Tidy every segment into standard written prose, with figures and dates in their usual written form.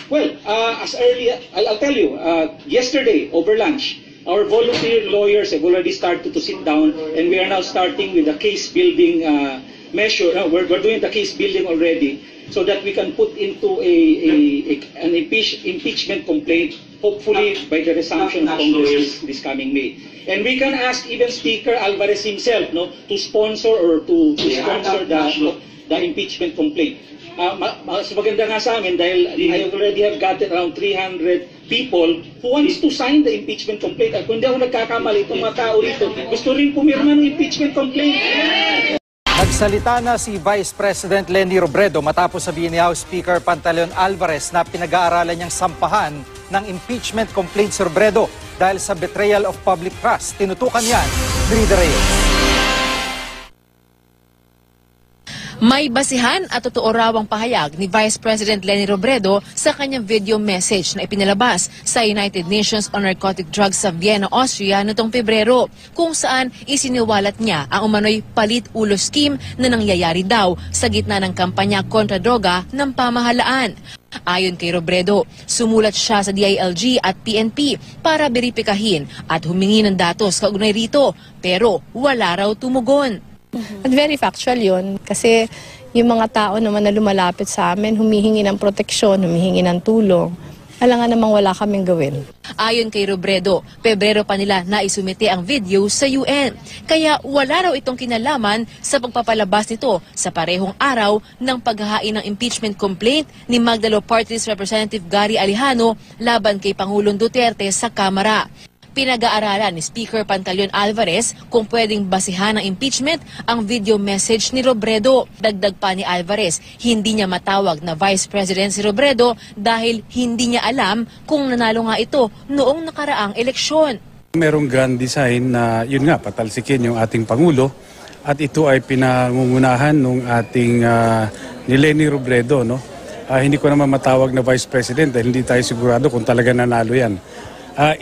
Well, as early, I'll tell you, yesterday, over lunch, our volunteer lawyers have already started to sit down, and we are now starting with the case building measure. We're doing the case building already, so that we can put into an impeachment complaint, hopefully by the resumption of Congress this coming May. And we can ask even Speaker Alvarez himself, to sponsor or to sponsor the impeachment complaint. Mas maganda nga sa amin dahil I already have gotten around 300 people who wants to sign the impeachment complaint. At kung hindi ako nagkakamali, itong mga tao rito, gusto rin pumirma ng impeachment complaint. Nagsalita na si Vice President Leni Robredo matapos sabihin ni House Speaker Pantaleon Alvarez na pinag-aaralan niyang sampahan ng impeachment complaint si Robredo dahil sa betrayal of public trust. Tinutukan yan, Rida Reyes. May basihan at totoo raw ang pahayag ni Vice President Leni Robredo sa kanyang video message na ipinalabas sa United Nations on Narcotic Drugs sa Vienna, Austria noong Pebrero, kung saan isiniwalat niya ang umano'y palit-ulo scheme na nangyayari daw sa gitna ng kampanya kontra droga ng pamahalaan. Ayon kay Robredo, sumulat siya sa DILG at PNP para beripikahin at humingi ng datos kaugnay rito, pero wala raw tumugon. At very factual yun kasi yung mga tao naman na lumalapit sa amin, humihingi ng proteksyon, humihingi ng tulong. Alangan namang wala kaming gawin. Ayon kay Robredo, Pebrero pa nila naisumite ang video sa UN. Kaya wala raw itong kinalaman sa pagpapalabas nito sa parehong araw ng paghahain ng impeachment complaint ni Magdalo Party's Representative Gary Alejano laban kay Pangulong Duterte sa Kamara. Pinag-aaralan ni Speaker Pantaleon Alvarez kung pwedeng basihan ng impeachment ang video message ni Robredo. Dagdag pa ni Alvarez, hindi niya matawag na Vice President si Robredo dahil hindi niya alam kung nanalo nga ito noong nakaraang eleksyon. Merong grand design na yun nga, patalsikin yung ating Pangulo at ito ay pinangungunahan ng ating ni Leni Robredo. Hindi ko naman matawag na Vice President dahil hindi tayo sigurado kung talaga nanalo yan.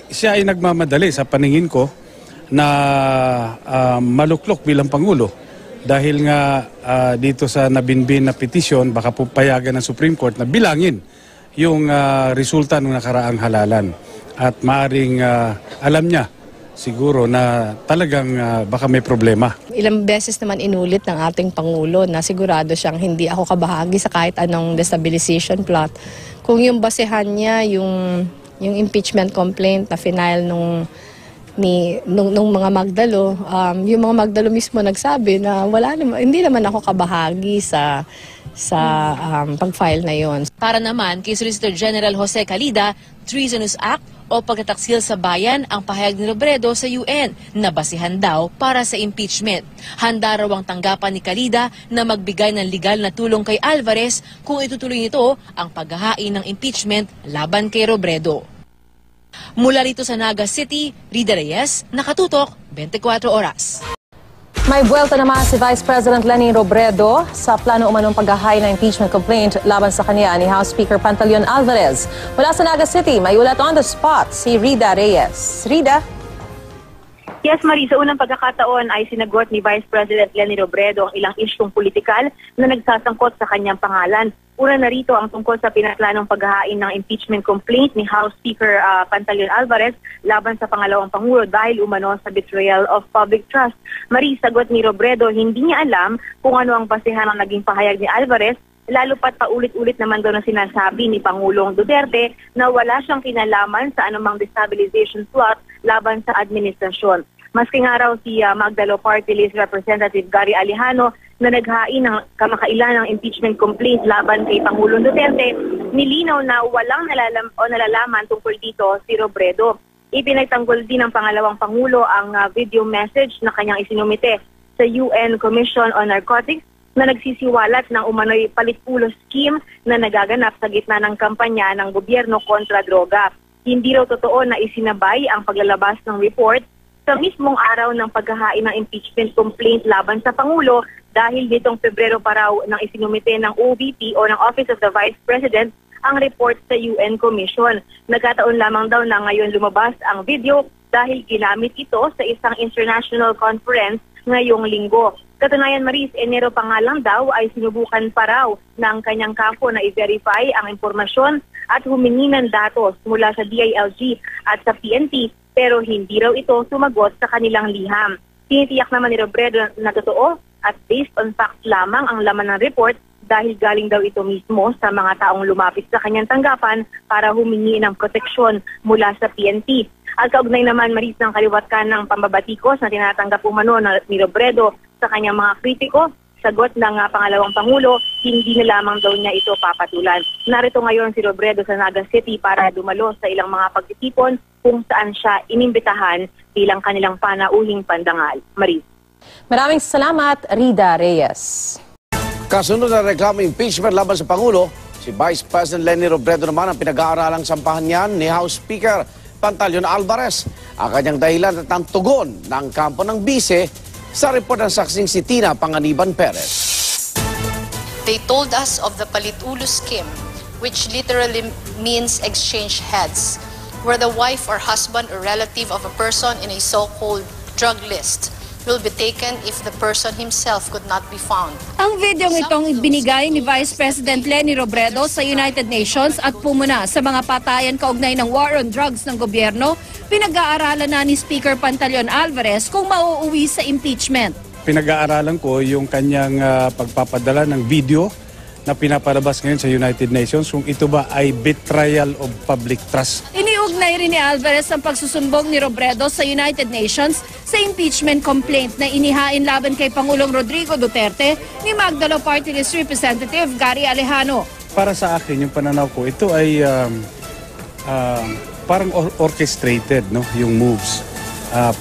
Siya ay nagmamadali sa paningin ko na maluklok bilang Pangulo dahil nga dito sa nabinbin na petisyon baka pupayagan ng Supreme Court na bilangin yung resulta ng nakaraang halalan at maaring alam niya siguro na talagang baka may problema. Ilang beses naman inulit ng ating Pangulo na sigurado siyang hindi ako kabahagi sa kahit anong destabilization plot. Kung yung basehan niya yung impeachment complaint na final nung mga Magdalo, yung mga Magdalo mismo nagsabi na hindi naman ako kabahagi sa pag-file na yon. Para naman kay Solicitor General Jose Calida, Treasonous Act o pagtataksil sa bayan ang pahayag ni Robredo sa UN na basihan daw para sa impeachment. Handa raw ang tanggapan ni Calida na magbigay ng legal na tulong kay Alvarez kung itutuloy nito ang paghahain ng impeachment laban kay Robredo. Mula rito sa Naga City, Rida Reyes, Nakatutok, 24 Oras. May buwelta naman si Vice President Leni Robredo sa plano umanong paghahain ng impeachment complaint laban sa kanya ni House Speaker Pantaleon Alvarez. Mula sa Naga City, may ulat on the spot si Rida Reyes. Rida? Yes, Marie, sa unang pagkakataon ay sinagot ni Vice President Leni Robredo ang ilang isyung politikal na nagsasangkot sa kanyang pangalan. Una na rito ang tungkol sa pinaplanong paghahain ng impeachment complaint ni House Speaker Pantaleon Alvarez laban sa pangalawang Pangulo dahil umano sa betrayal of public trust. Marie, sagot ni Robredo, hindi niya alam kung ano ang basehan ng naging pahayag ni Alvarez, lalo pat paulit-ulit naman daw na sinasabi ni Pangulong Duterte na wala siyang kinalaman sa anumang destabilization plot laban sa administrasyon. Maski nga raw si Magdalo Party List Representative Gary Alejano na naghain ng kamakailan ng impeachment complaint laban kay Pangulong Duterte, nilinaw na walang nalalaman tungkol dito si Robredo. Ipinagtanggol din ng pangalawang Pangulo ang video message na kanyang isinumite sa UN Commission on Narcotics na nagsisiwalat ng umano'y palit-ulo scheme na nagaganap sa gitna ng kampanya ng gobyerno kontra droga. Hindi raw totoo na isinabay ang paglalabas ng report sa mismong araw ng paghahain ng impeachment complaint laban sa Pangulo dahil nitong Pebrero pa raw nang isinumite ng OVP o ng Office of the Vice President ang report sa UN Commission. Nagkataon lamang daw na ngayon lumabas ang video dahil ginamit ito sa isang international conference ngayong linggo. Katunayan, Maris, Enero pa nga lang daw ay sinubukan pa raw ng kanyang kampo na i-verify ang impormasyon at humingi ng datos mula sa DILG at sa PNP pero hindi raw ito sumagot sa kanilang liham. Tinitiyak naman ni Robredo na totoo at based on facts lamang ang laman ng report dahil galing daw ito mismo sa mga taong lumapit sa kanyang tanggapan para humingi ng proteksyon mula sa PNP. At kaugnay naman Maris ng kaliwatkan ng pambabatikos na tinatanggap umano ni Robredo sa kanyang mga kritiko, sagot ng pangalawang Pangulo, hindi na lamang daw niya ito papatulan. Narito ngayon si Robredo sa Naga City para dumalo sa ilang mga pagtitipon kung saan siya inimbitahan bilang kanilang panauhing pandangal. Maris. Maraming salamat, Rida Reyes. Kasunod na reklamo impeachment laban sa Pangulo, si Vice President Leni Robredo naman ang pinag-aaralang sampahan niyan ni House Speaker Pantaleon Alvarez. Ang kanyang dahilan at ang tugon ng kampo ng bise sa report ng saksing si Tina Panganiban Perez. They told us of the Palit-Ulo scheme, which literally means exchange heads, where the wife or husband or relative of a person in a so-called drug list will be taken if the person himself could not be found. Ang videong itong ibinigay ni Vice President Leni Robredo sa United Nations at pumuna sa mga patayan kaugnay ng war on drugs ng gobyerno, pinag-aaralan na ni Speaker Pantaleon Alvarez kung mauuwi sa impeachment. Pinag-aaralan ko yung kanyang pagpapadala ng video na pinapalabas ngayon sa United Nations kung ito ba ay betrayal of public trust. Iniugnay rin ni Alvarez ang pagsusumbong ni Robredo sa United Nations sa impeachment complaint na inihain laban kay Pangulong Rodrigo Duterte ni Magdalo Party List Representative Gary Alejano. Para sa akin, yung pananaw ko, ito ay parang orchestrated, no, yung moves.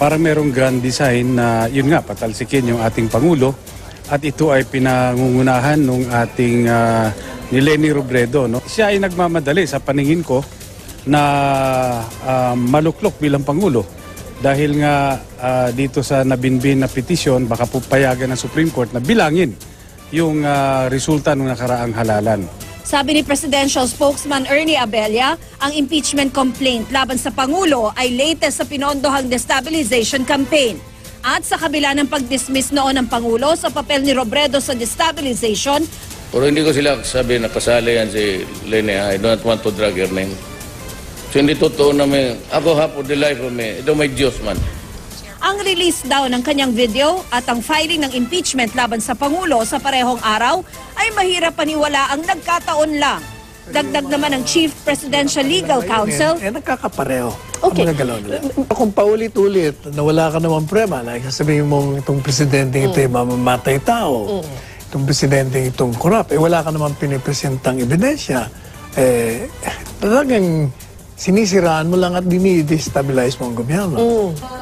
Parang merong grand design na yun nga, patalsikin yung ating Pangulo. At ito ay pinangungunahan ng ating ni Leni Robredo. No? Siya ay nagmamadali sa paningin ko na maluklok bilang Pangulo. Dahil nga dito sa nabinbin na petisyon, baka pupayagan ng Supreme Court na bilangin yung resulta ng nakaraang halalan. Sabi ni Presidential Spokesman Ernie Abella, ang impeachment complaint laban sa Pangulo ay latest sa pinondohang destabilization campaign. At sa kabila ng pag-dismiss noon ng Pangulo sa papel ni Robredo sa destabilization, pero hindi ko sila sabi na kasali yan si Leni. I don't want to drag her name. So hindi totoo na ako half of the life of me. Ito may Diyos man. ang release daw ng kanyang video at ang filing ng impeachment laban sa Pangulo sa parehong araw ay mahirap paniwala ang nagkataon lang. Dagdag naman ng Chief Presidential Legal Counsel. Nagkakapareho. Okay. Ang galaw nila. Kung paulit-ulit na wala ka naman prema, like sasabihin mong itong presidente ito ay mamamatay tao, itong presidente itong corrupt, wala ka naman pinipresentang ebidensya, talagang sinisiraan mo lang at dinidestabilize mo ang gobyerno.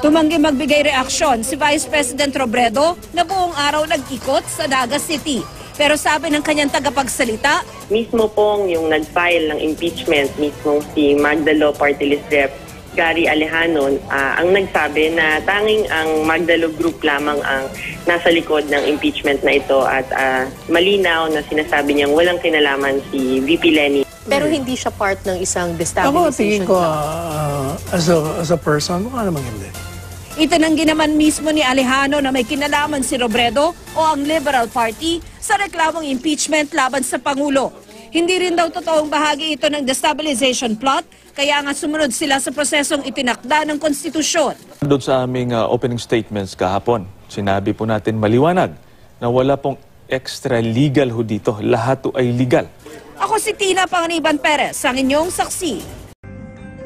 Tumanggi magbigay reaksyon si Vice President Robredo na buong araw nag-ikot sa Naga City. Pero sabi ng kanyang tagapagsalita, mismo pong yung nag-file ng impeachment, mismo si Magdalo Party List Rep. Gary Alejano ang nagsabi na tanging ang Magdalo Group lamang ang nasa likod ng impeachment na ito at malinaw na sinasabi niyang walang kinalaman si VP Leni. Pero hindi siya part ng isang Ako destabilization. tingin ko as a person, mukha namang hindi. itinanggi naman mismo ni Alejano na may kinalaman si Robredo o ang Liberal Party sa reklamong impeachment laban sa Pangulo. Hindi rin daw totoong bahagi ito ng destabilization plot, kaya nga sumunod sila sa prosesong itinakda ng konstitusyon. Doon sa aming opening statements kahapon, sinabi po natin maliwanag na wala pong extra legal ho dito. Lahat to ay legal. Ako si Tina Panganiban Perez, ang inyong saksi.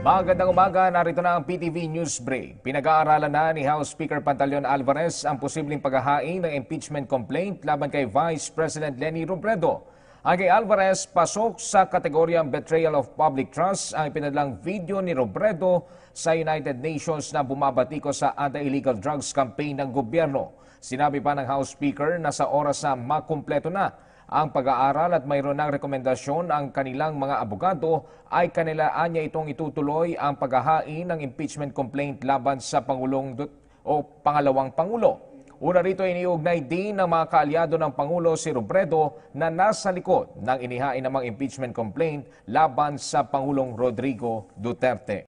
Magandang umaga, narito na ang PTV News Break. Pinag-aaralan na ni House Speaker Pantaleon Alvarez ang posibleng paghahain ng impeachment complaint laban kay Vice President Leni Robredo. Ang kay Alvarez, pasok sa kategoryang betrayal of public trust ang ipinadlang video ni Robredo sa United Nations na bumabati ko sa anti-illegal drugs campaign ng gobyerno. Sinabi pa ng House Speaker na sa oras na makumpleto na ang pag-aaral at mayroon ng rekomendasyon ang kanilang mga abogado ay kanilaan niya itong itutuloy ang paghahain ng impeachment complaint laban sa pangalawang Pangulo. Una rito iniugnay din ng mga kaalyado ng Pangulo si Robredo na nasa likod ng inihain namang impeachment complaint laban sa Pangulong Rodrigo Duterte.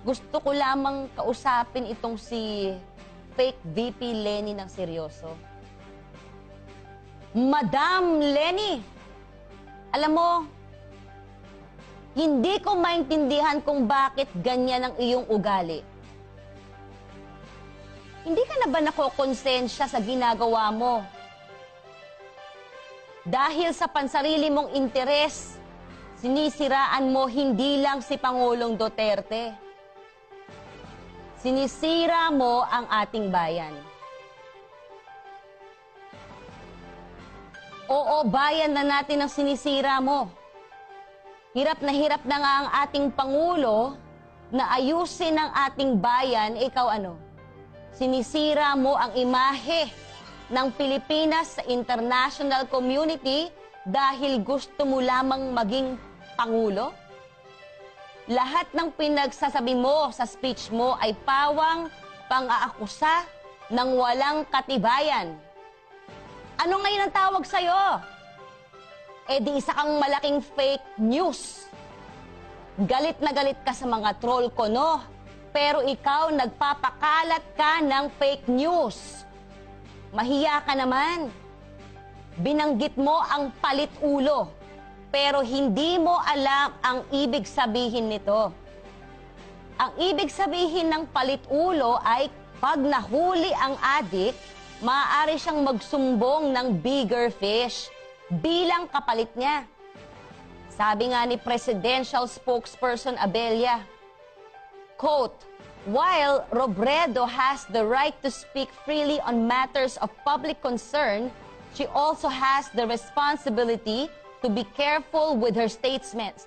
Gusto ko lamang kausapin itong si fake VP Leni ng seryoso. Madam Leni, alam mo, Hindi ko maintindihan kung bakit ganyan ang iyong ugali. Hindi ka na ba nakokonsensya sa ginagawa mo? Dahil sa pansarili mong interes, sinisiraan mo hindi lang si Pangulong Duterte. Sinisira mo ang ating bayan. Oo, bayan na natin ang sinisira mo. Hirap na nga ang ating Pangulo na ayusin ang ating bayan. Ikaw ano? Sinisira mo ang imahe ng Pilipinas sa international community dahil gusto mo lamang maging Pangulo? Lahat ng pinagsasabi mo sa speech mo ay pawang pang-aakusa ng walang katibayan. Ano ngayon ang tawag sa'yo? Eh di isa kang malaking fake news. Galit na galit ka sa mga troll ko, no? Pero ikaw nagpapakalat ka ng fake news. Mahiya ka naman. Binanggit mo ang palit ulo, pero hindi mo alam ang ibig sabihin nito. Ang ibig sabihin ng palit ulo ay pag nahuli ang adik, maaari siyang magsumbong ng bigger fish bilang kapalit niya. Sabi nga ni Presidential Spokesperson Abella, quote, "While Robredo has the right to speak freely on matters of public concern, she also has the responsibility to be careful with her statements,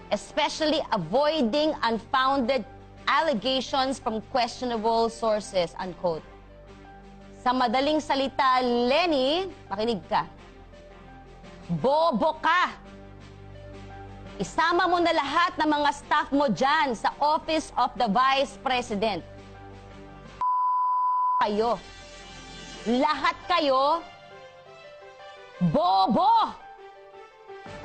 especially avoiding unfounded allegations from questionable sources," unquote. Sa madaling salita, Lenny, makinig ka. Bobo ka! Isama mo na lahat ng mga staff mo dyan sa Office of the Vice President. Kayo. Lahat kayo, bobo!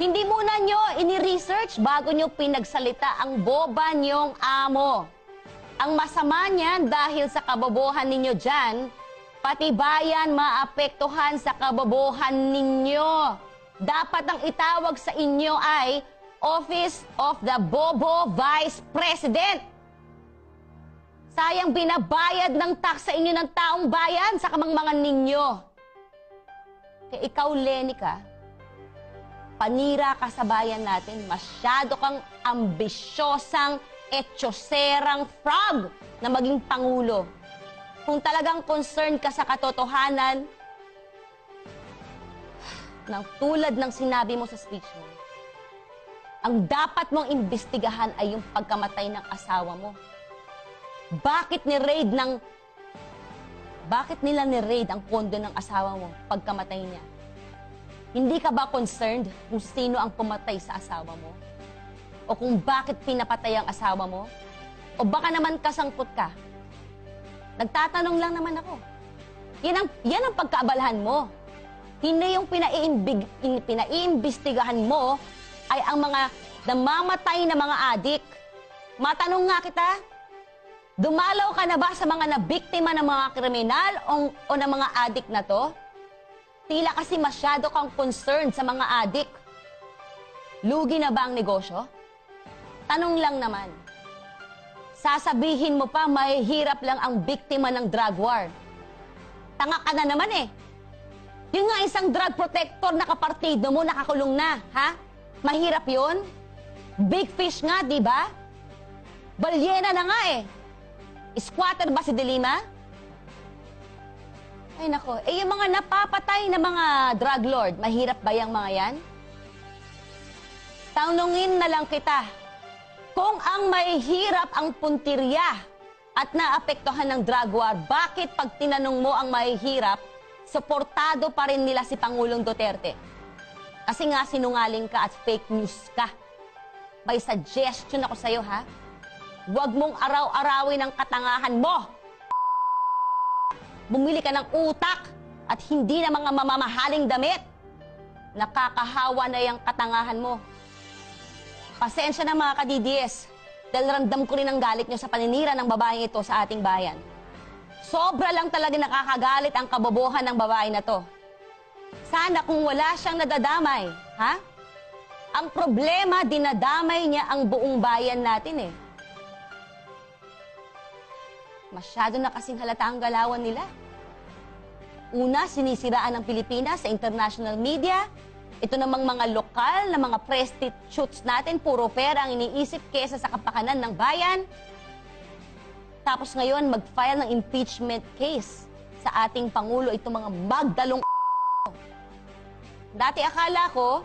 Hindi muna nyo ini-research bago nyo pinagsalita ang boba nyong amo. Ang masama niyan dahil sa kabobohan ninyo dyan, pati bayan maapektuhan sa kabobohan ninyo. Dapat ang itawag sa inyo ay Office of the Bobo Vice President. Sayang binabayad ng tax sa inyo ng taong bayan sa kamangmangan ninyo. Kaya ikaw, Lenny ka, panira ka sa bayan natin, masyado kang ambisyosang etyoserang frog na maging Pangulo. Kung talagang concerned ka sa katotohanan, ng tulad ng sinabi mo sa speech mo, ang dapat mong imbestigahan ay yung pagkamatay ng asawa mo. Bakit nila ni-raid ang kondo ng asawa mo pagkamatay niya? Hindi ka ba concerned kung sino ang pumatay sa asawa mo? O kung bakit pinapatay ang asawa mo? O baka naman kasangkot ka? Nagtatanong lang naman ako. Yan ang pagkaabalahan mo. Hindi yung pinaiimbestigahan mo ay ang mga namamatay na mga adik. Matanong nga kita, dumalaw ka na ba sa mga nabiktima ng mga kriminal o ng mga adik na to? Tila kasi masyado kang concerned sa mga adik. Lugi na ba ang negosyo? Tanong lang naman. Sasabihin mo pa mahihirap lang ang biktima ng drug war. Tanga ka na naman eh. Yung nga isang drug protector na kapartido mo nakakulong na, ha? Mahirap yun? Big fish nga, di ba? Balyena na nga eh. Squatter ba si De Lima? Ay nako, yung mga napapatay na mga drug lord, mahirap ba yung mga yan? Tanungin na lang kita, kung ang mahihirap ang puntirya at naapektuhan ng drug war, bakit pag tinanong mo ang mahihirap, suportado pa rin nila si Pangulong Duterte? Kasi nga sinungaling ka at fake news ka. May suggestion ako sa'yo, ha? Huwag mong araw-arawin ang katangahan mo. Bumili ka ng utak at hindi na mga mamamahaling damit. Nakakahawa na yung katangahan mo. Pasensya na mga ka-DDS, dahil ramdam ko rin ang galit nyo sa paninira ng babaeng ito sa ating bayan. Sobra lang talaga nakakagalit ang kabobohan ng babae na to. Sana kung wala siyang nadadamay, ha? Ang problema, dinadamay niya ang buong bayan natin eh. Masyado na kasing halata ang galawan nila. Una, sinisiraan ng Pilipinas sa international media. Ito namang mga lokal na mga prostitutes natin, puro pera ang iniisip kesa sa kapakanan ng bayan. Tapos ngayon, mag-file ng impeachment case sa ating Pangulo, itong mga magdalong Dati akala ko,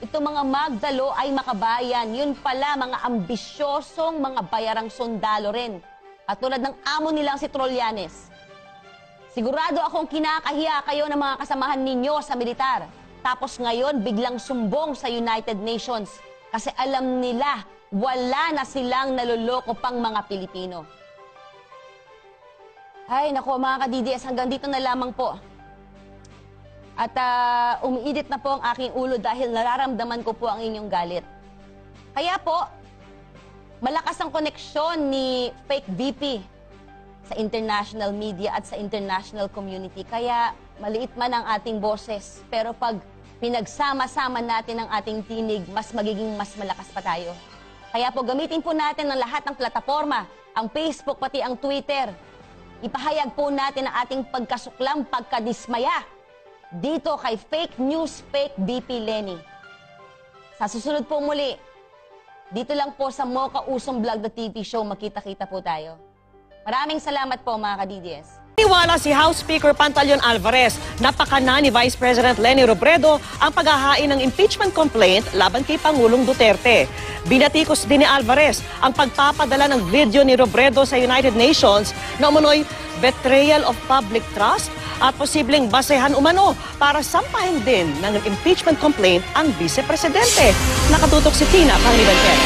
itong mga magdalo ay makabayan. Yun pala, mga ambisyosong mga bayarang sundalo rin. Katulad ng amo nilang si Trollanes. Sigurado akong kinakahiya kayo ng mga kasamahan ninyo sa militar. Tapos ngayon, biglang sumbong sa United Nations. Kasi alam nila, wala na silang naloloko pang mga Pilipino. Ay, nako mga ka-DDS, hanggang dito na lamang po. At umiidit na po ang aking ulo dahil nararamdaman ko po ang inyong galit. Kaya po, malakas ang koneksyon ni fake VP sa international media at sa international community. Kaya maliit man ang ating boses, pero pag pinagsama-sama natin ang ating tinig, mas magiging mas malakas pa tayo. Kaya po gamitin po natin ang lahat ng plataforma, ang Facebook pati ang Twitter. Ipahayag po natin ang ating pagkasuklam, pagkadismaya dito kay fake news, fake VP Leni. Sa susunod po muli, dito lang po sa Mocha Usong Vlog the TV Show, makita-kita po tayo. Maraming salamat po mga ka-DDS. Iniwala si House Speaker Pantaleon Alvarez na pakana ni Vice President Leni Robredo ang paghahain ng impeachment complaint laban kay Pangulong Duterte. Binatikos din ni Alvarez ang pagpapadala ng video ni Robredo sa United Nations na umunoy betrayal of public trust at posibleng basehan umano para sampahin din ng impeachment complaint ang Vice Presidente. Nakatutok si Tina Pangiliban.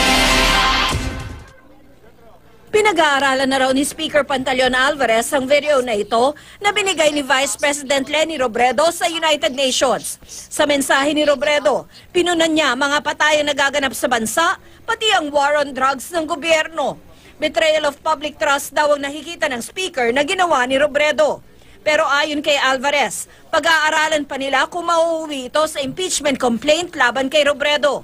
Pinag-aaralan na raw ni Speaker Pantaleon Alvarez ang video na ito na binigay ni Vice President Leni Robredo sa United Nations. Sa mensahe ni Robredo, pinunan niya mga patayang nagaganap sa bansa, pati ang war on drugs ng gobyerno. Betrayal of public trust daw ang nakikita ng Speaker na ginawa ni Robredo. Pero ayon kay Alvarez, pag-aaralan pa nila kung mauuwi ito sa impeachment complaint laban kay Robredo.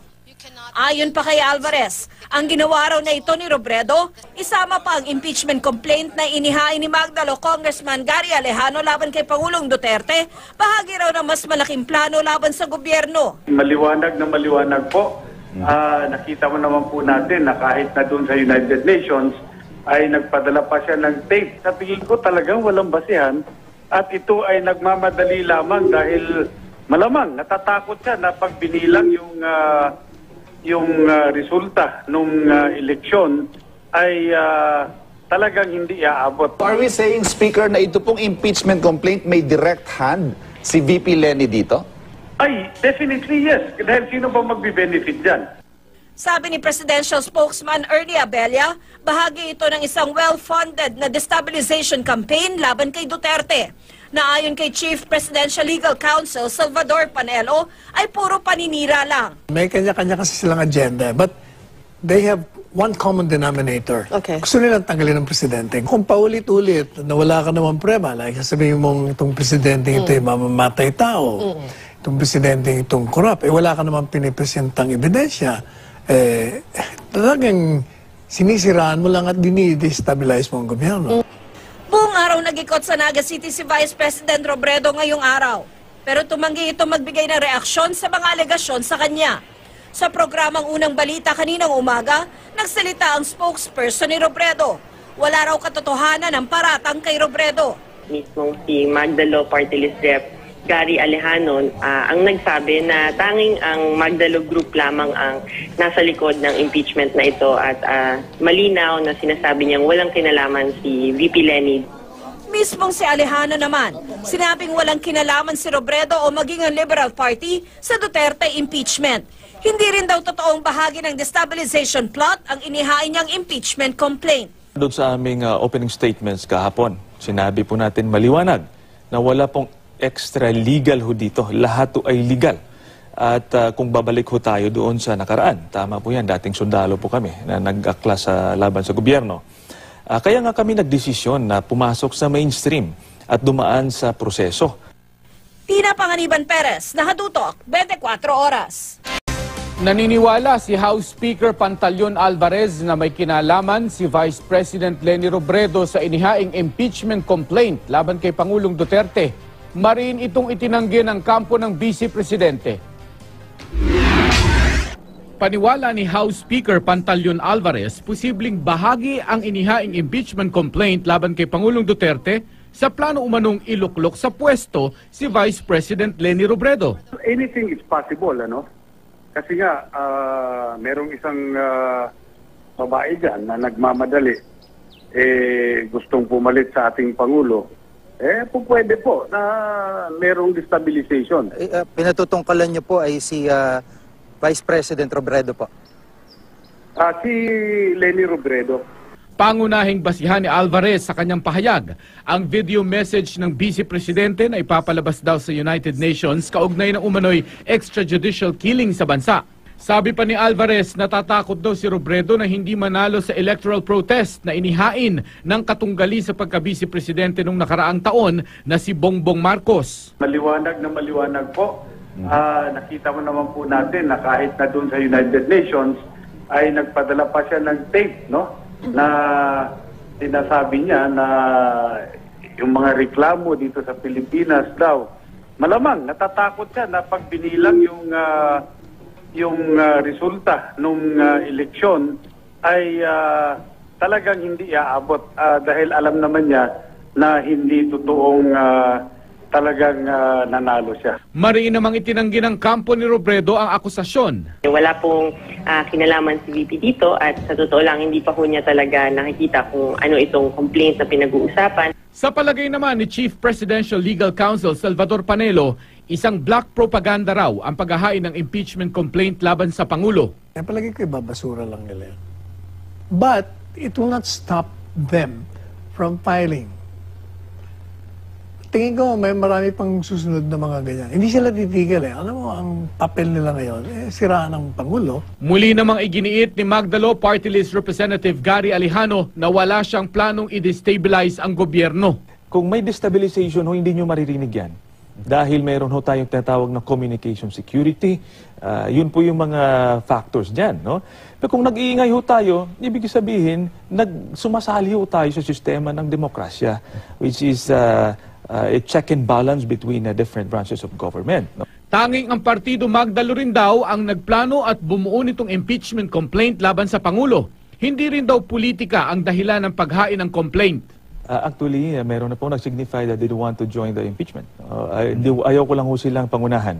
Ayon pa kay Alvarez, ang ginawa raw na ito ni Robredo, isama pa ang impeachment complaint na inihain ni Magdalo Congressman Gary Alejano laban kay Pangulong Duterte, bahagi raw ng mas malaking plano laban sa gobyerno. Maliwanag na maliwanag po. Nakita mo naman po natin na kahit na doon sa United Nations ay nagpadala pa siya ng tape. Sa tingin ko talagang walang basihan at ito ay nagmamadali lamang dahil malamang natatakot siya na pag binilang yung resulta ng eleksyon ay talagang hindi iaabot. Are we saying, Speaker, na ito pong impeachment complaint may direct hand si VP Leni dito? Ay, definitely yes. Dahil sino ba magbe-benefit dyan? Sabi ni Presidential Spokesman Ernie Abella, bahagi ito ng isang well-funded na destabilization campaign laban kay Duterte, na ayon kay Chief Presidential Legal Counsel Salvador Panelo ay puro paninira lang. May kanya-kanya kasi silang agenda, but they have one common denominator. Okay. Gusto nilang tanggalin ng presidente. Kung paulit-ulit na wala ka naman prema, like sabihin mong itong presidente ito ay mamamatay tao, itong presidente itong corrupt, wala ka naman pinipresentang ebidensya, talagang sinisiraan mo lang at dinidestabilize mo ang gobyerno. Buong araw nag-ikot sa Naga City si Vice President Robredo ngayong araw. Pero tumanggi ito magbigay ng reaksyon sa mga alegasyon sa kanya. Sa programang Unang Balita kaninang umaga, nagsalita ang spokesperson ni Robredo. Wala raw katotohanan ng paratang kay Robredo. Mismong si Magdalo Party List Rep Gary Alejano ang nagsabi na tanging ang Magdalo Group lamang ang nasa likod ng impeachment na ito at malinaw na sinasabi niyang walang kinalaman si VP Leni. Mismong si Alejano naman, sinabing walang kinalaman si Robredo o maging ang Liberal Party sa Duterte impeachment. Hindi rin daw totoong bahagi ng destabilization plot ang inihain niyang impeachment complaint. Doon sa aming opening statements kahapon, sinabi po natin maliwanag na wala pong extra legal ho dito. Lahat ho ay legal. At kung babalik ho tayo doon sa nakaraan, tama po yan, dating sundalo po kami na nag-akla sa laban sa gobyerno. Kaya nga kami nagdesisyon na pumasok sa mainstream at dumaan sa proseso. Tina Panganiban Perez, Nakatutok, 24 Oras. Naniniwala si House Speaker Pantaleon Alvarez na may kinalaman si Vice President Leni Robredo sa inihaing impeachment complaint laban kay Pangulong Duterte. Mariin itong itinanggi ng kampo ng Vice Presidente. Paniwala ni House Speaker Pantaleon Alvarez, posibleng bahagi ang inihaing impeachment complaint laban kay Pangulong Duterte sa plano umanong iluklok sa pwesto si Vice President Leni Robredo. Anything is possible, ano? Kasi nga, merong isang babae dyan na nagmamadali, gustong pumalit sa ating Pangulo. Pwede po na merong destabilization. Pinatutungkalan niyo po ay si Vice President Robredo po. Si Leni Robredo. Pangunahing basihan ni Alvarez sa kanyang pahayag, ang video message ng Vice Presidente na ipapalabas daw sa United Nations kaugnay ng umano'y extrajudicial killing sa bansa. Sabi pa ni Alvarez, natatakot daw si Robredo na hindi manalo sa electoral protest na inihain ng katunggali sa pagka-Vice Presidente nung nakaraang taon na si Bongbong Marcos. Maliwanag na maliwanag po. Nakita mo naman po natin na kahit na doon sa United Nations ay nagpadala pa siya ng tape, no? Na sinasabi niya na yung mga reklamo dito sa Pilipinas daw, malamang natatakot siya na pag binilang yung resulta nung eleksyon ay talagang hindi iaabot dahil alam naman niya na hindi totoong talagang nanalo siya. Mariin namang itinanggi ng kampo ni Robredo ang akusasyon. Wala pong kinalaman si VP dito at sa totoo lang hindi pa po niya talaga nakikita kung ano itong complaint na pinag-uusapan. Sa palagay naman ni Chief Presidential Legal Counsel Salvador Panelo, isang black propaganda raw ang paghahain ng impeachment complaint laban sa Pangulo. Palagay ko ibabasura lang nila. But it will not stop them from filing. Tingin ko, may marami pang susunod na mga ganyan. Hindi sila titigil eh. Alam mo, ang papel nila ngayon, siraan ng Pangulo. Muli namang iginiit ni Magdalo Party List Representative Gary Alejano na wala siyang planong i-destabilize ang gobyerno. Kung may destabilization ho, hindi nyo maririnig yan. Dahil mayroon ho tayong tinatawag na communication security, yun po yung mga factors dyan. No? Pero kung nag-iingay ho tayo, ibig sabihin, sumasali ho tayo sa sistema ng demokrasya, which is a check and balance between different branches of government. No? Tanging ang partido Magdalo rin daw ang nagplano at bumuo nitong impeachment complaint laban sa Pangulo. Hindi rin daw politika ang dahilan ng paghain ng complaint. Actually, meron na po nag-signify that they don't want to join the impeachment. Ayaw ko lang ho silang pangunahan.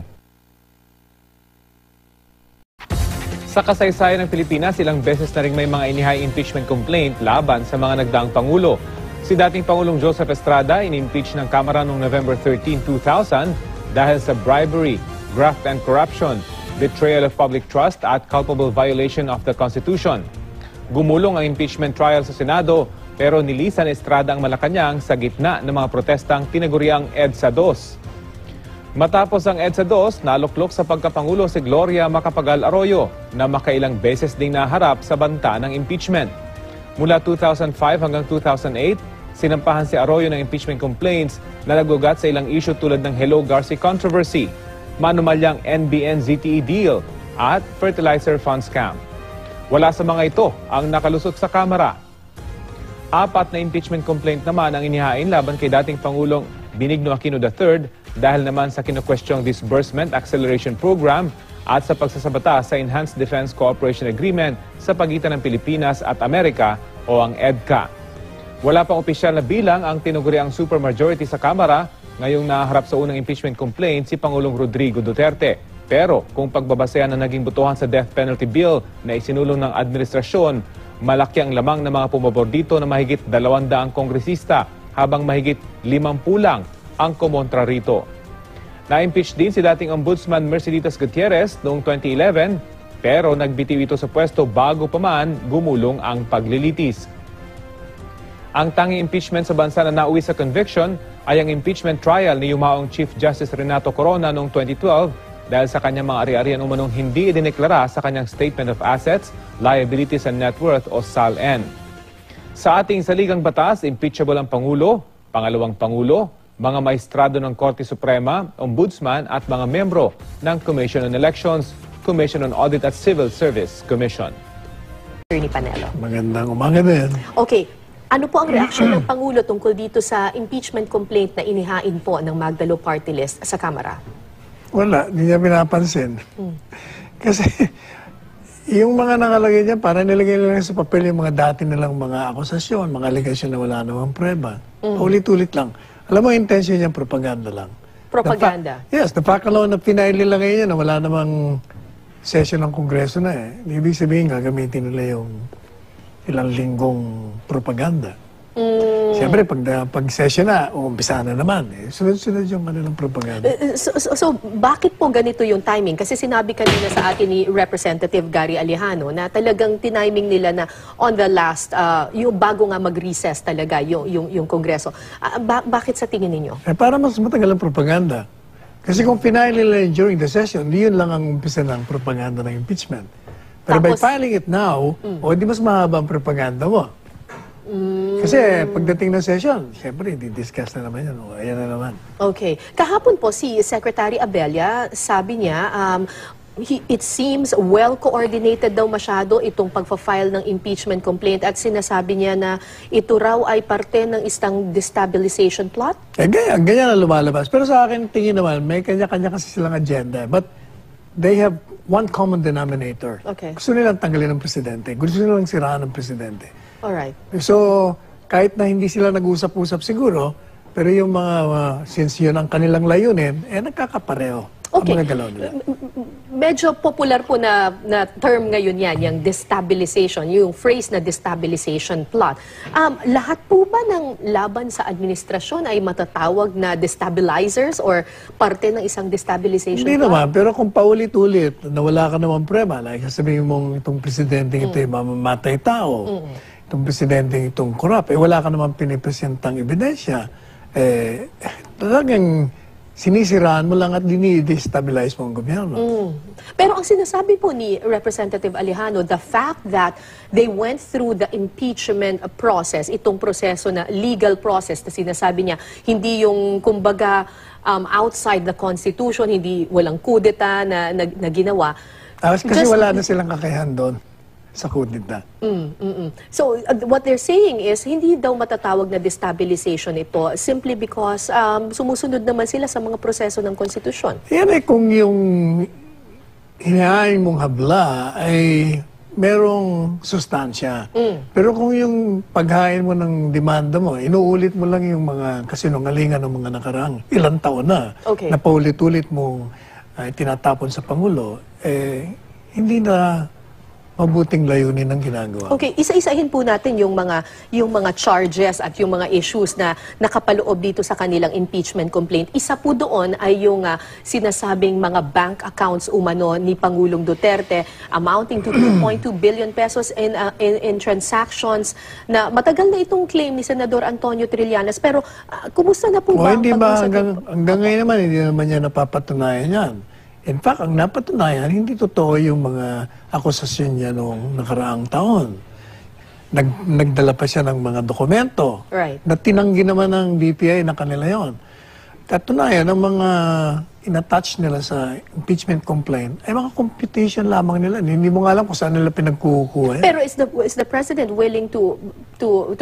Sa kasaysayan ng Pilipinas, ilang beses na rin may mga inihay impeachment complaint laban sa mga nagdaang Pangulo. Si dating Pangulong Joseph Estrada in-impeach ng Kamara noong November 13, 2000 dahil sa bribery, graft and corruption, betrayal of public trust at culpable violation of the Constitution. Gumulong ang impeachment trial sa Senado pero nilisan Estrada ang Malacanang sa gitna ng mga protestang tinaguriang EDSA 2. Matapos ang EDSA 2, naluklok sa pagkapangulo si Gloria Macapagal Arroyo na makailang beses ding naharap sa banta ng impeachment. Mula 2005 hanggang 2008, sinampahan si Arroyo ng impeachment complaints na nagugat sa ilang issue tulad ng Hello Garci controversy, manumalyang NBN-ZTE deal at fertilizer fund scam. Wala sa mga ito ang nakalusot sa Kamara. 4 na impeachment complaint naman ang inihain laban kay dating Pangulong Benigno Aquino III dahil naman sa kinukwestiyong disbursement acceleration program at sa pagsasabata sa Enhanced Defense Cooperation Agreement sa pagitan ng Pilipinas at Amerika o ang EDCA. Wala pang opisyal na bilang ang tinuguriang supermajority sa Kamara ngayong naharap sa unang impeachment complaint si Pangulong Rodrigo Duterte. Pero kung pagbabasehan na naging botohan sa death penalty bill na isinulong ng administrasyon, malaki ang lamang ng mga pumabor dito na mahigit 200 kongresista habang mahigit 50 lang ang kumontra rito. Na-impeach din si dating Ombudsman Merceditas Gutierrez noong 2011 pero nagbitiw ito sa pwesto bago pa man gumulong ang paglilitis. Ang tanging impeachment sa bansa na nauwi sa conviction ay ang impeachment trial ni yumaong Chief Justice Renato Corona noong 2012 dahil sa kanyang mga ari-arian umanong hindi idineklara sa kanyang Statement of Assets, Liabilities and Net Worth o SALN. Sa ating saligang batas, impeachable ang Pangulo, Pangalawang Pangulo, mga maestrado ng Korte Suprema, Ombudsman at mga membro ng Commission on Elections Commission on Audit at Civil Service Commission. Attorney Panelo. Magandang umaga din. Okay. Ano po ang reaksyon ng Pangulo tungkol dito sa impeachment complaint na inihain po ng Magdalo Party List sa Kamara? Wala, hindi niya pinapansin. Kasi yung mga nakalagay niya, parang nilagay lang sa papel yung mga dati nilang mga akusasyon, mga aligasyon na wala namang preba. Ulit-ulit lang. Alam mo, intention niya, propaganda lang. Propaganda? Yes, the fact alone na pinail nila ngayon na wala namang session ng Kongreso na eh. Ibig sabihin, gagamitin nila yung ilang linggong propaganda. Siyempre, pag session na, umpisa na naman. Sunod-sunod yung kanilang propaganda. So, bakit po ganito yung timing? Kasi sinabi kanina sa atin ni Representative Gary Alejano na talagang tiniming nila na on the last, yung bago nga mag-recess talaga yung Kongreso. Bakit sa tingin ninyo? Para mas matagal ang propaganda. Kasi kung pinail nila during the session, yun lang ang umpisa ng propaganda ng impeachment. Pero by filing it now, di mas mahaba ang propaganda mo. Kasi pagdating ng session, siyempre, di-discuss na naman yan. Ayan na naman. Okay. Kahapon po si Secretary Abella, sabi niya, it seems well-coordinated daw masyado itong pagpa-file ng impeachment complaint at sinasabi niya na ito raw ay parte ng isang destabilization plot? Ganyan na lumalabas. Pero sa akin, tingin naman, may kanya-kanya kasi silang agenda. But they have one common denominator. Okay. Gusto nilang tanggalin ng presidente. Gusto nilang siraan ng presidente. Alright. So, kahit na hindi sila nag-usap-usap siguro, pero yung mga, since yun ang kanilang layunin, nagkakapareho ang mga galaw nila. Medyo popular po na term ngayon yan, yung destabilization, yung phrase na destabilization plot. Lahat po ba ng laban sa administrasyon ay matatawag na destabilizers or parte ng isang destabilization Hindi plot? naman, pero kung paulit-ulit na wala ka naman prema, like sabihin mong itong presidente ito ay mamamatay tao, itong presidente itong corrupt, wala ka naman pinipresentang ebidensya, talagang sinisiraan mo lang at dinidestabilize mo ang gobyerno. Pero ang sinasabi po ni Representative Alejano, the fact that they went through the impeachment process, itong proseso na legal process na sinasabi niya, hindi yung kumbaga outside the Constitution, hindi walang kudeta na ginawa. Kasi wala na silang kakayahan doon sa kudeta. So, what they're saying is, hindi daw matatawag na destabilization ito simply because sumusunod naman sila sa mga proseso ng konstitusyon. Yan kung yung hinahain mong habla ay merong sustansya. Pero kung yung paghain mo ng demanda mo, inuulit mo lang yung mga kasinungalingan ng mga nakaraang ilang taon na, na paulit-ulit mong tinatapon sa Pangulo, hindi na mabuting layunin ng ginagawa. Okay, isa-isahin po natin yung mga charges at yung mga issues na nakapaloob dito sa kanilang impeachment complaint. Isa po doon ay yung sinasabing mga bank accounts umano ni Pangulong Duterte amounting to 2.2 billion pesos in transactions na matagal na itong claim ni Senador Antonio Trillanes. Pero kumusta na po ba ang hindi ba pag-usap? hanggang ngayon naman, hindi naman niya napapatunayan yan. In fact, ang napatunayan, hindi totoo yung mga akusasyon niya noong nakaraang taon. Nagdala pa siya ng mga dokumento na tinanggi naman ng BPI na kanila yon. Katunayan, ang mga inattach nila sa impeachment complaint ay mga computation lamang nila. Hindi mo nga alam kung saan nila pinagkukuha. Pero is the president willing to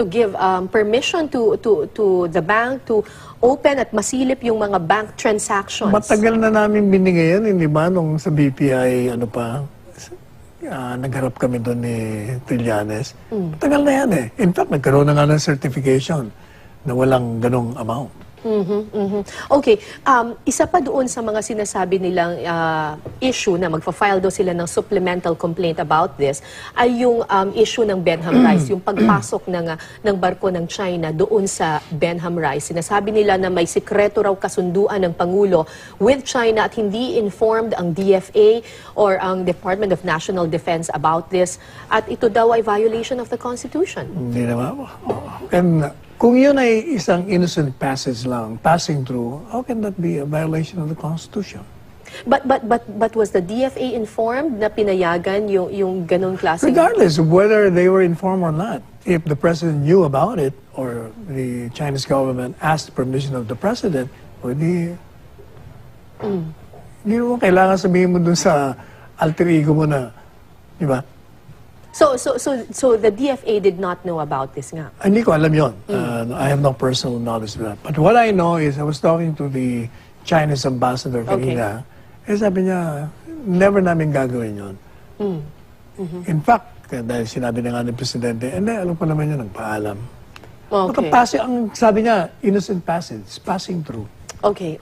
give permission to the bank to open at masilip yung mga bank transactions? Matagal na namin binigay yan, hindi ba? Nung sa BPI, nagharap kami doon ni Trillanes. Matagal na yan In fact, nagkaroon na nga ng certification na walang ganong amount. Okay, isa pa doon sa mga sinasabi nilang issue na magfa-file daw sila ng supplemental complaint about this ay yung issue ng Benham Rice, yung pagpasok ng barko ng China doon sa Benham Rice. Sinasabi nila na may sikreto raw kasunduan ng Pangulo with China at hindi informed ang DFA or ang Department of National Defense about this at ito daw ay violation of the Constitution. Hindi naman. Kung yun ay isang innocent passage lang, passing through, how can that be a violation of the Constitution? But was the DFA informed na pinayagan yung ganong klase? Regardless of whether they were informed or not, if the president knew about it or the Chinese government asked permission of the president, hindi mo kailangan sabihin mo dun sa alter ego mo na, di ba? So the DFA did not know about this nga? Hindi ko alam yun. I have no personal knowledge of that. But what I know is, I was talking to the Chinese ambassador kanina. Sabi niya, never namin gagawin yun. In fact, dahil sinabi na nga ng Presidente, alam pa naman yun, nagpaalam. Ang sabi niya, innocent passage, passing through. Okay.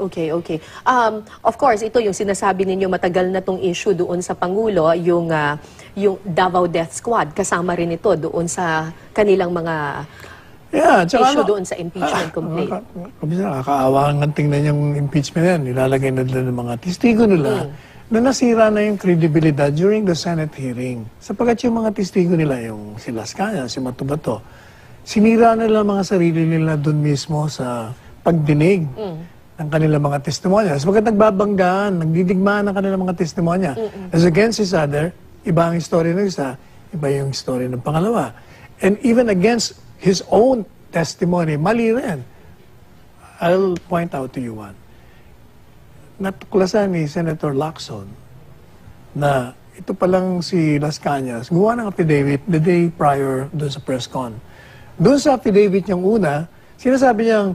Of course, ito yung sinasabi ninyo, matagal na tong issue doon sa Pangulo, yung Davao Death Squad. Kasama rin ito doon sa kanilang mga issue doon sa impeachment complaint. Nakakaawa ang tingnan yung impeachment yan. Nilalagay na nila ng mga testigo nila na nasira na yung credibility during the Senate hearing. Sapagkat yung mga testigo nila, yung si Las Cañas, si Matubato, sinira nila mga sarili nila doon mismo sa pagdinig ng kanilang mga testimonya. Sapagkat nagbabanggaan, nagdidigmaan ng kanilang mga testimonya. As against each other, iba ang story ng isa, iba yung story ng pangalawa. And even against his own testimony, mali rin. I'll point out to you one. Natuklasan ni Senator Lacson na ito palang si Las Cañas, gumawa ng affidavit the day prior doon sa press con. Doon sa affidavit niyang una, sinasabi niyang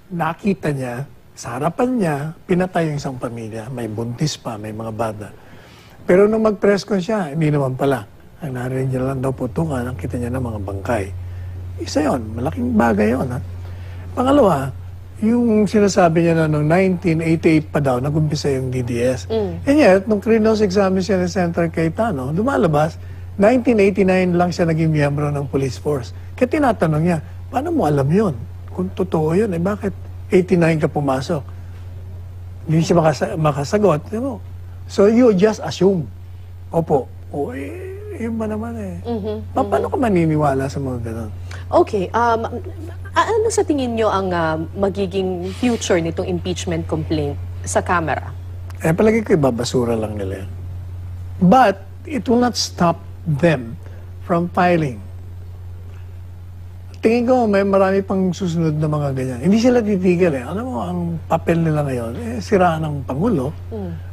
nakita niya, sa harapan niya, pinatay yung isang pamilya. May buntis pa, may mga bata. Pero nung mag-press con siya, hindi naman pala. Ang narinig niya lang daw putukan, ang kita niya ng mga bangkay. Isa yon, malaking bagay yon. Pangalawa, yung sinasabi niya na noong 1988 pa daw, nag-umpisa yung DDS. And yet, nung cross-examine siya ni Senator Cayetano, lumalabas, 1989 lang siya naging miyembro ng police force. Kaya tinatanong niya, paano mo alam yun? Kung totoo yun, bakit 89 ka pumasok? Hindi siya makasagot. So you just assume. Opo. Yun ba naman Paano ka maniniwala sa mga ganun? Okay. Ano sa tingin nyo ang magiging future nitong impeachment complaint sa Kamara? Palagi ko ibabasura lang nila yan. But it will not stop them from filing. Tingin ko, may marami pang susunod na mga ganyan. Hindi sila titigil Alam mo, ang papel nila ngayon, siraan ng Pangulo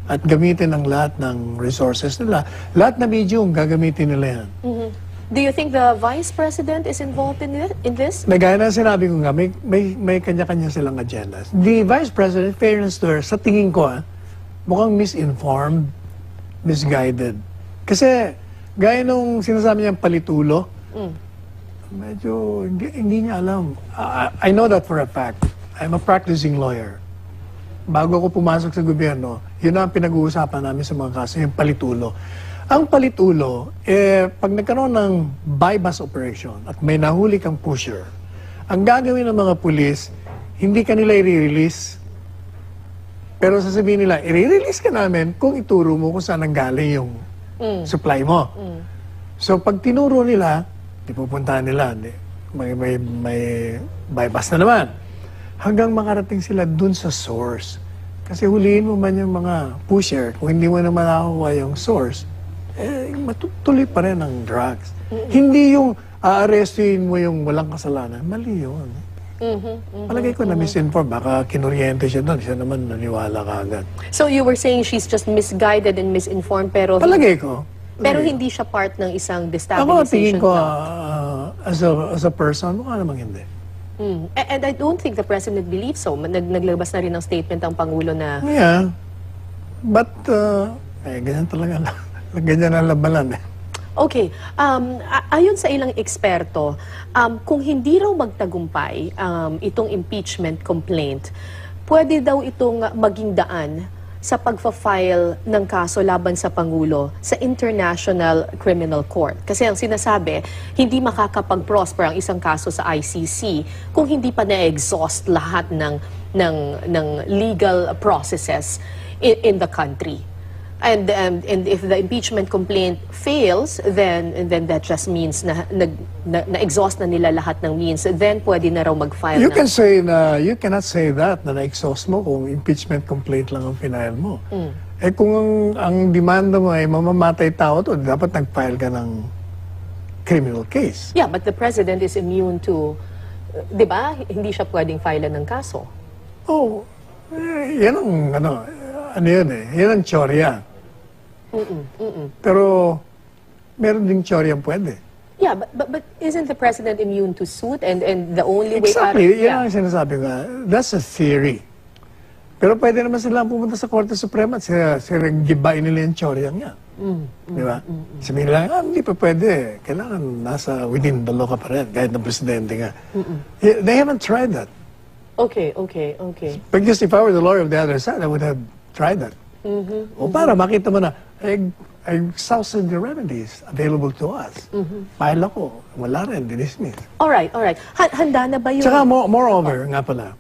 at gamitin ang lahat ng resources nila. Lahat na medium, gagamitin nila yan. Do you think the Vice President is involved in this? Gaya na sinabi ko nga, may kanya-kanya silang agendas. The Vice President, fairness to her, sa tingin ko, mukhang misinformed, misguided. Kasi, gaya nung sinasabi niyang palitulo, medyo hindi niya alam. I know that for a fact. I'm a practicing lawyer. Bago ako pumasok sa gobyerno, yun ang pinag-uusapan namin sa mga kaso, yung palitulo. Ang palitulo, pag nagkaroon ng buy-bust operation at may nahuli kang pusher, ang gagawin ng mga pulis, hindi ka nila i-release. Pero sasabihin nila, i-release ka namin kung ituro mo kung saan nanggaling yung supply mo. So pag tinuro nila, di pupuntahan nila. May bypass na naman. Hanggang makarating sila dun sa source. Kasi huliin mo man yung mga pusher, kung hindi mo naman nakakuha yung source, matutuloy pa rin ang drugs. Hindi yung aarestuin mo yung walang kasalanan. Mali yun. Palagay ko na misinformed. Baka kinuryente siya doon. Siya naman naniwala ka agad. So you were saying she's just misguided and misinformed, pero... Palagay ko. Pero hindi siya part ng isang Ako destabilization tingin ko, as a person, mukha namang hindi. And I don't think the President believes so. Naglabas na rin ng statement ang Pangulo na... Yeah. But, ganyan talaga. Ganyan ang labanan Okay. Ayon sa ilang eksperto, kung hindi raw magtagumpay itong impeachment complaint, pwede daw itong maging daan sa pagfa-file ng kaso laban sa Pangulo sa International Criminal Court. Kasi ang sinasabi, hindi makakapag-prosper ang isang kaso sa ICC kung hindi pa na-exhaust lahat ng legal processes in the country. And if the impeachment complaint fails, then that just means na exhaust na nila lahat ng means. Then pwede na raw mag-file. You cannot say that na na-exhaust mo kung impeachment complaint lang ang final mo. Kung ang demanda mo ay mamamatay tao to, dapat nag-file ka ng criminal case. Yeah, but the President is immune to, di ba? Hindi siya pwedeng file ng kaso. Yan ang yan ang tsorya. Pero meron ding tsoryang pwede. Yeah, but isn't the president immune to suit and the only way out of... Exactly, yan ang sinasabi ko. That's a theory. Pero pwede naman silang pumunta sa Korte Suprema at gibain nila yung tsoryang yan. Di ba? Sabihin nila, hindi pa pwede. Kailangan nasa within the law ka pa rin, kahit ng presidente nga. They haven't tried that. Okay. Because if I were the lawyer of the other side, I would have tried that. O para makita mo na, exhausted the remedies available to us. File ako, wala rin, dinismiss. Alright. Handa na ba yung... Tsaka moreover, nga pala,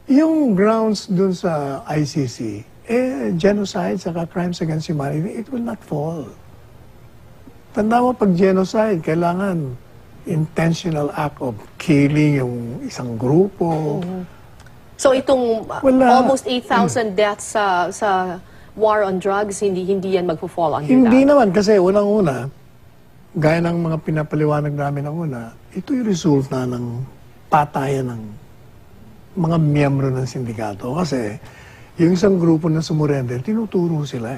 yung grounds dun sa ICC, genocide saka crimes against humanity, it will not fall. Tanda mo, pag genocide, kailangan intentional act of killing yung isang grupo. So itong almost 8,000 deaths sa war on drugs, hindi yan magpo-fall under Hindi that? naman, kasi unang-una, gaya ng mga pinapaliwanag namin ng una, ito yung resulta ng patayan ng mga miyembro ng sindikato. Kasi yung isang grupo na sumurrender, tinuturo sila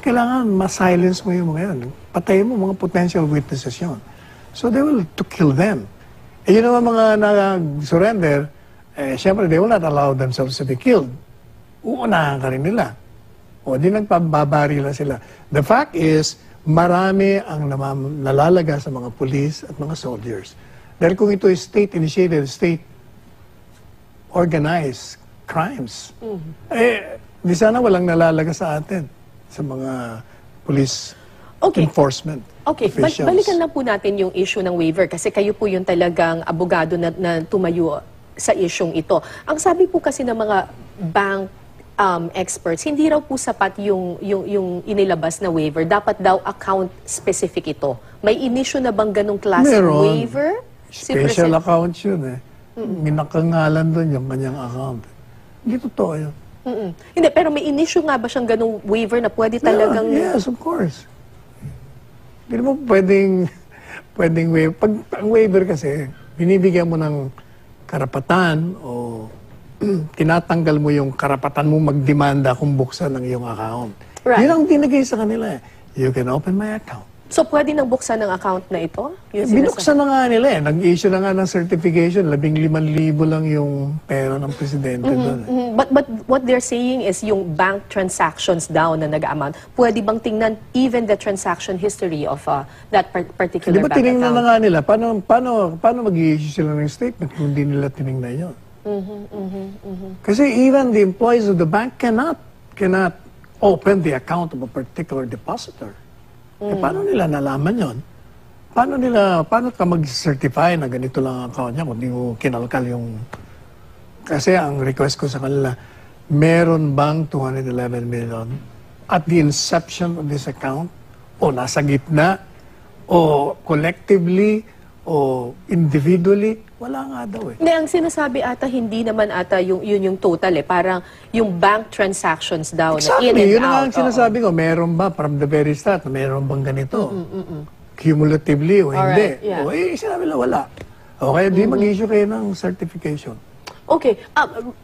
kailangan ma-silence mo yung mga yan. Patayin mo mga potential witnesses yun. So they will to kill them. Yun naman mga nag-surrender, syempre they will not allow themselves to be killed. Uunahan ka rin nila. O di nagpababarilan sila. The fact is, marami ang nalalaga sa mga police at mga soldiers. Dahil kung ito is state-initiated, state-organized crimes, di sana walang nalalaga sa atin, sa mga police enforcement officials. Balikan na po natin yung issue ng waiver kasi kayo po yung talagang abogado na tumayo sa isyong ito. Ang sabi po kasi ng mga bank experts, hindi raw po sapat yung inilabas na waiver. Dapat daw account specific ito. May inisyu na bang ganong klase waiver? Special account yun Minakangalan doon yung kanyang account. Hindi totoo yun. Hindi, pero may inisyu nga ba siyang ganong waiver na pwede talagang... Yes, of course. Hindi mo pwedeng waiver. Pag ang waiver kasi, binibigyan mo ng karapatan o tinatanggal mo yung karapatan mo magdemanda kung buksan ng iyong account. Right. Yun ang binigay sa kanila. You can open my account. So, pwede nang buksan ng account na ito? Binuksan na nga nila Nag-issue na nga ng certification. 15,000 lang yung pera ng presidente doon. But what they're saying is yung bank transactions daw na nag-amount, pwede bang tingnan even the transaction history of that particular Di ba bank tinignan account? na nga nila? Paano mag-i-issue sila ng statement kung hindi nila tinignan yun? Kasi even the employees of the bank cannot open the account of a particular depositor. Paano nila nalaman yon? Paano ka mag-certify na ganito lang ang account niya kung di mo kinalkal yung... Kasi ang request ko sa kanila, meron bang 211 million at the inception of this account? O nasa gitna? O collectively? O individually? Wala nga daw Hindi, ang sinasabi ata, hindi naman ata yun yung total Parang yung bank transactions daw na in and Yun out. ang sinasabi ko, meron ba from the very start, meron bang ganito? Cumulatively o hindi? Yeah. O sinabi lang wala. O kaya di mag-issue kayo ng certification. Okay,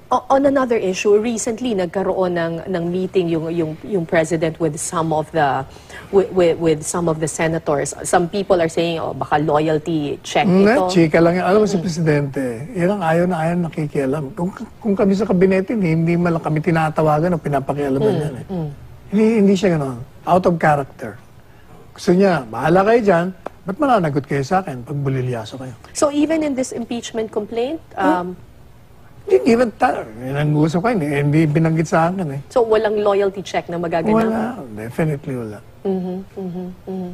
on another issue, recently nagkaroon ng meeting yung president with some of the senators. Some people are saying, baka loyalty check ito. Chika lang yan. Alam mo si presidente, yan ang ayaw nakikialam. Kung kami sa kabinete, hindi man lang kami tinatawagan o pinapakialaman yan Hindi siya gano'n. Out of character. Gusto niya, bahala kayo dyan, ba't mananagot kayo sa akin pag bulilyaso kayo? So even in this impeachment complaint, Hindi even nang-usap kayo, hindi binanggit sa akin So walang loyalty check na magaganap? Wala, definitely wala.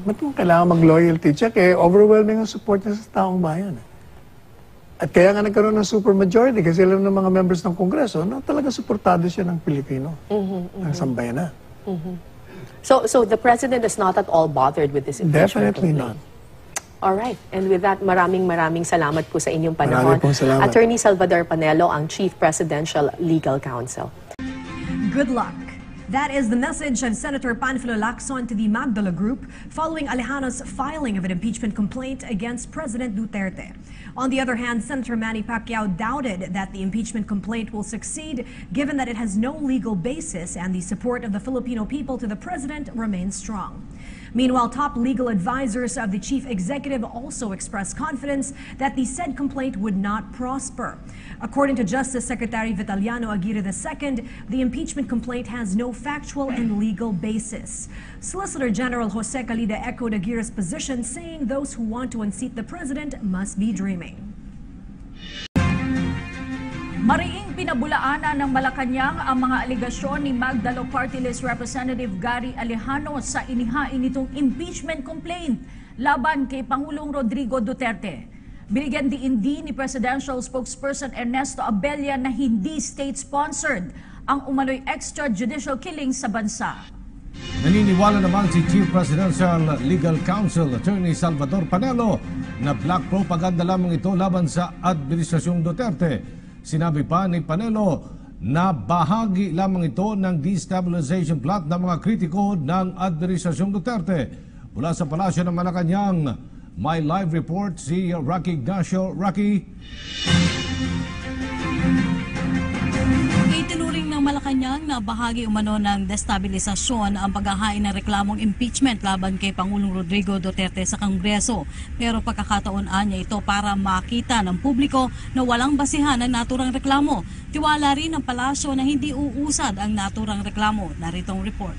Ba't mo kailangan mag-loyalty check overwhelming ang support niya sa taong bayan At kaya nga nagkaroon ng supermajority kasi alam ng mga members ng Kongreso na talaga suportado siya ng Pilipino, ng sambayanan. So the president is not at all bothered with this impeachment Definitely complaint? not. Alright. And with that, maraming salamat po sa inyong panahon. Maraming pong salamat. Attorney Salvador Panelo, ang Chief Presidential Legal Counsel. Good luck. That is the message of Senator Panfilo Lacson to the Magdala Group following Alejano's filing of an impeachment complaint against President Duterte. On the other hand, Senator Manny Pacquiao doubted that the impeachment complaint will succeed given that it has no legal basis and the support of the Filipino people to the president remains strong. Meanwhile, top legal advisors of the chief executive also expressed confidence that the said complaint would not prosper. According to Justice Secretary Vitaliano Aguirre II, the impeachment complaint has no factual and legal basis. Solicitor General Jose Calida echoed Aguirre's position, saying those who want to unseat the president must be dreaming. Mariing pinabulaanan ng Malacanang ang mga aligasyon ni Magdalo Party List Representative Gary Alejano sa inihain nitong impeachment complaint laban kay Pangulong Rodrigo Duterte. Binigyan diin ni Presidential Spokesperson Ernesto Abella na hindi state-sponsored ang umano'y extrajudicial killing sa bansa. Naniniwala naman si Chief Presidential Legal Counsel Attorney Salvador Panelo na black propaganda lamang ito laban sa Administrasyong Duterte. Sinabi pa ni Panelo na bahagi lamang ito ng destabilization plot ng mga kritiko ng Administrasyong Duterte. Mula sa Palasyo ng Malacanang, may live report si Rocky Ignacio. Rocky. Itinuring ng Malacanang na bahagi umano ng destabilisasyon ang paghahain ng reklamong impeachment laban kay Pangulong Rodrigo Duterte sa Kongreso. Pero pagkakataon niya ito para makita ng publiko na walang basihan ang naturang reklamo. Tiwala rin ng palasyo na hindi uusad ang naturang reklamo. Naritong report.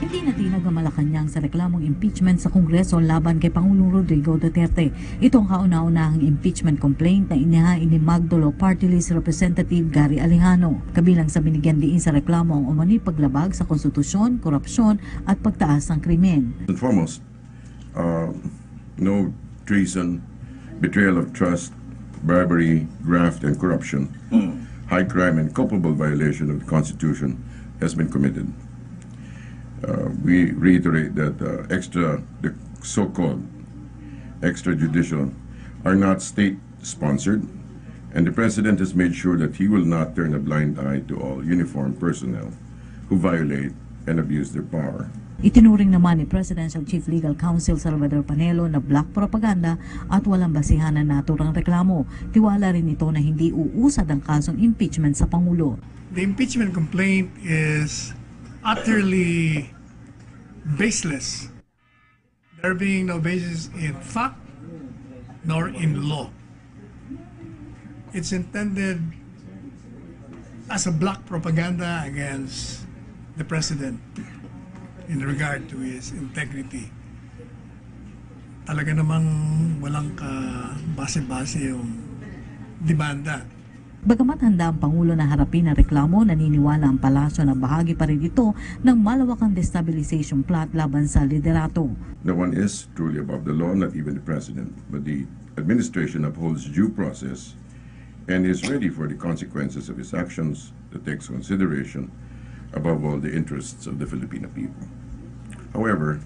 Hindi natinag ang Malacanang sa reklamong impeachment sa Kongreso laban kay Pangulong Rodrigo Duterte. Ito ang kauna-unahang impeachment complaint na inihain ni Magdalo Party List Representative Gary Alejano. Kabilang sa binigyan diin sa reklamo ang umano'y paglabag sa konstitusyon, korupsyon at pagtaas ng krimen. And foremost, no treason, betrayal of trust, bribery, graft and corruption, high crime and culpable violation of the Constitution has been committed. We reiterate that the so-called extrajudicial are not state-sponsored, and the President has made sure that he will not turn a blind eye to all uniformed personnel who violate and abuse their power. Itinuring naman ni Presidential Chief Legal Counsel Salvador Panelo na black propaganda at walang basihan na naturang reklamo. Tiwala rin ito na hindi uusad ang kasong impeachment sa Pangulo. The impeachment complaint is utterly baseless. There being no basis in fact nor in law. It's intended as a black propaganda against the president in regard to his integrity. Talaga namang walang base-base yung demanda. Bagamat handa ang Pangulo na harapin ang reklamo, naniniwala ang palasyo na bahagi pa rin ito ng malawakang destabilization plot laban sa liderato. No one is truly above the law, not even the President, but the administration upholds due process and is ready for the consequences of its actions that takes consideration above all the interests of the Filipino people. However,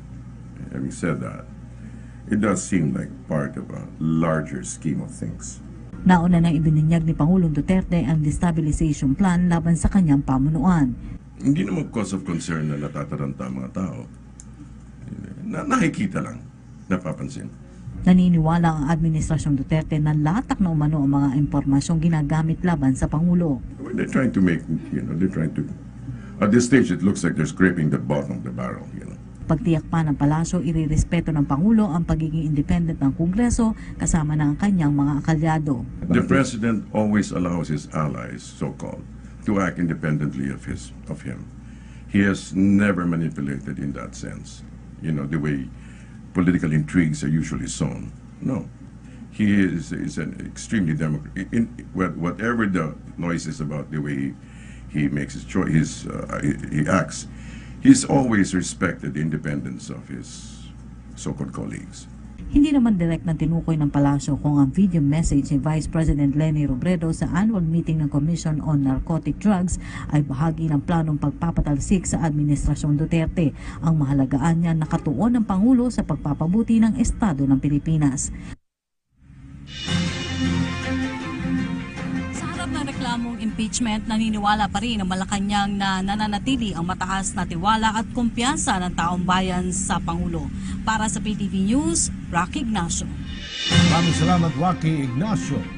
having said that, it does seem like part of a larger scheme of things. Nauna nang ibininyag ni Pangulong Duterte ang destabilization plan laban sa kanyang pamunuan. Hindi naman cause of concern na natataranta ang mga tao. Nakikita lang, napapansin. Naniniwala ang Administrasyong Duterte na latak na umano ang mga impormasyong ginagamit laban sa Pangulo. They're trying to make, at this stage it looks like they're scraping the bottom of the barrel, Pagtiyak pa ng palasyo, irirespeto ng Pangulo ang pagiging independent ng Kongreso kasama ng kanyang mga akalyado. The President always allows his allies, so-called, to act independently of him. He has never manipulated in that sense. The way political intrigues are usually sown. No. He is an extremely democratic. Whatever the noise is about the way he makes his choice, he acts, he's always respected the independence of his so-called colleagues. Hindi naman direct na tinukoy ng palasyo kung ang video message ni Vice President Leni Robredo sa annual meeting ng Commission on Narcotic Drugs ay bahagi ng planong pagpapatalsik sa Administrasyong Duterte. Ang mahalagaan niya nakatuon ng Pangulo sa pagpapabuti ng Estado ng Pilipinas. reklamong impeachment, naniniwala pa rin ang Malacanang na nananatili ang mataas na tiwala at kumpiyansa ng taong bayan sa Pangulo. Para sa PTV News, Rocky Ignacio. Maraming salamat, Rocky Ignacio.